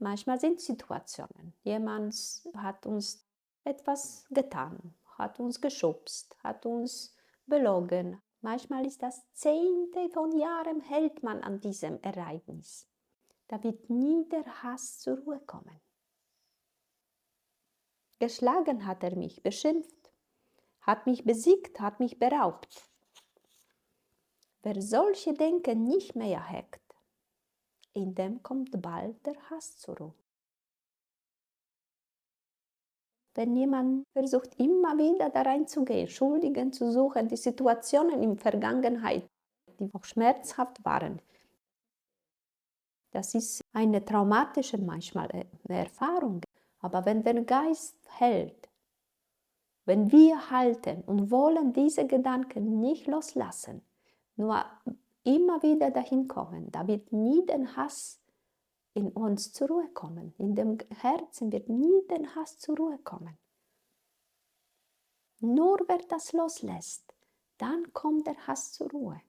Manchmal sind Situationen. Jemand hat uns etwas getan, hat uns geschubst, hat uns belogen. Manchmal ist das Zehnte von Jahren hält man an diesem Ereignis. Da wird nie der Hass zur Ruhe kommen. Geschlagen hat er mich, beschimpft, hat mich besiegt, hat mich beraubt. Wer solche Denken nicht mehr hegt, in dem kommt bald der Hass zur Ruhe. Wenn jemand versucht, immer wieder da reinzugehen, Schuldigen zu suchen, die Situationen in der Vergangenheit, die auch schmerzhaft waren, das ist eine traumatische manchmal Erfahrung. Aber wenn der Geist hält, wenn wir halten und wollen diese Gedanken nicht loslassen, nur immer wieder dahin kommen, da wird nie der Hass in uns zur Ruhe kommen. In dem Herzen wird nie der Hass zur Ruhe kommen. Nur wer das loslässt, dann kommt der Hass zur Ruhe.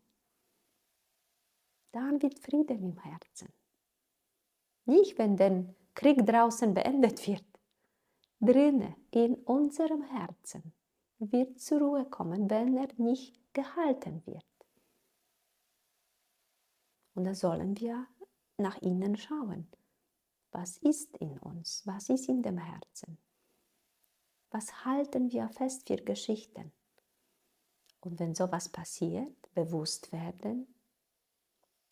Dann wird Frieden im Herzen. Nicht, wenn der Krieg draußen beendet wird. Drinnen, in unserem Herzen, wird zur Ruhe kommen, wenn er nicht gehalten wird. Und da sollen wir nach innen schauen. Was ist in uns? Was ist in dem Herzen? Was halten wir fest für Geschichten? Und wenn sowas passiert, bewusst werden,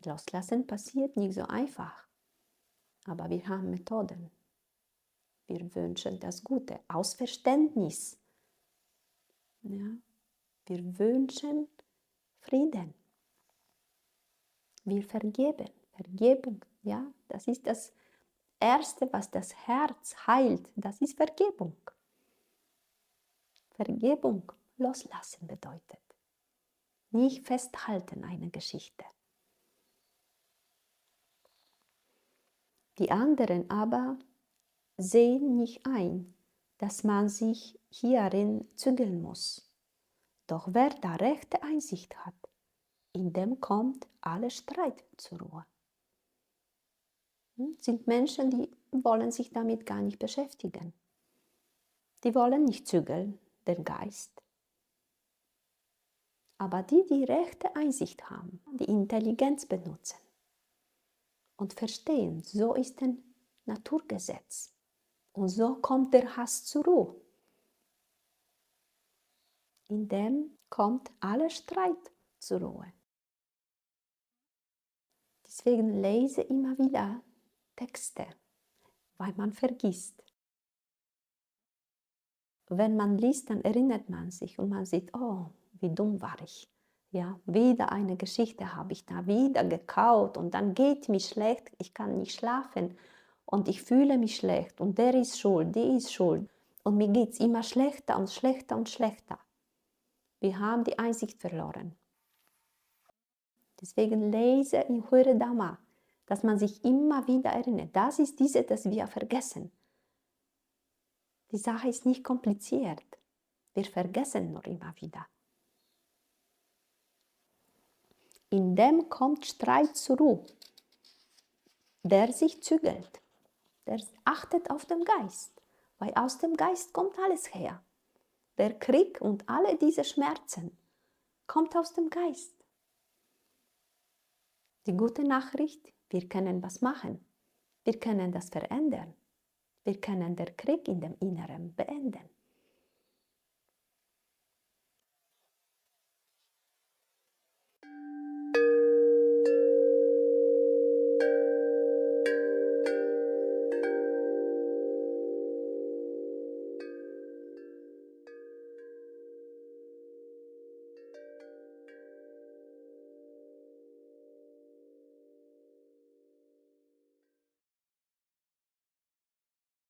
loslassen passiert nicht so einfach. Aber wir haben Methoden. Wir wünschen das Gute, aus Verständnis. Ja? Wir wünschen Frieden. Wir vergeben. Vergebung, ja? Das ist das Erste, was das Herz heilt. Das ist Vergebung. Vergebung loslassen bedeutet. Nicht festhalten eine Geschichte. Die anderen aber sehen nicht ein, dass man sich hierin zügeln muss. Doch wer da rechte Einsicht hat, in dem kommt alle Streit zur Ruhe. Sind Menschen, die wollen sich damit gar nicht beschäftigen. Die wollen nicht zügeln, den Geist. Aber die rechte Einsicht haben, die Intelligenz benutzen und verstehen, so ist ein Naturgesetz. Und so kommt der Hass zur Ruhe. In dem kommt aller Streit zur Ruhe. Deswegen lese immer wieder Texte, weil man vergisst. Wenn man liest, dann erinnert man sich und man sieht, oh, wie dumm war ich. Ja, wieder eine Geschichte habe ich da wieder gekaut und dann geht mir schlecht, ich kann nicht schlafen und ich fühle mich schlecht und der ist schuld, die ist schuld und mir geht es immer schlechter und schlechter und schlechter. Wir haben die Einsicht verloren. Deswegen lese und höre Dhamma, dass man sich immer wieder erinnert. Das ist diese, das wir vergessen. Die Sache ist nicht kompliziert. Wir vergessen nur immer wieder. In dem kommt Streit zur Ruhe. Der sich zügelt. Der achtet auf den Geist. Weil aus dem Geist kommt alles her. Der Krieg und alle diese Schmerzen kommt aus dem Geist. Die gute Nachricht, wir können was machen. Wir können das verändern. Wir können den Krieg in dem Inneren beenden.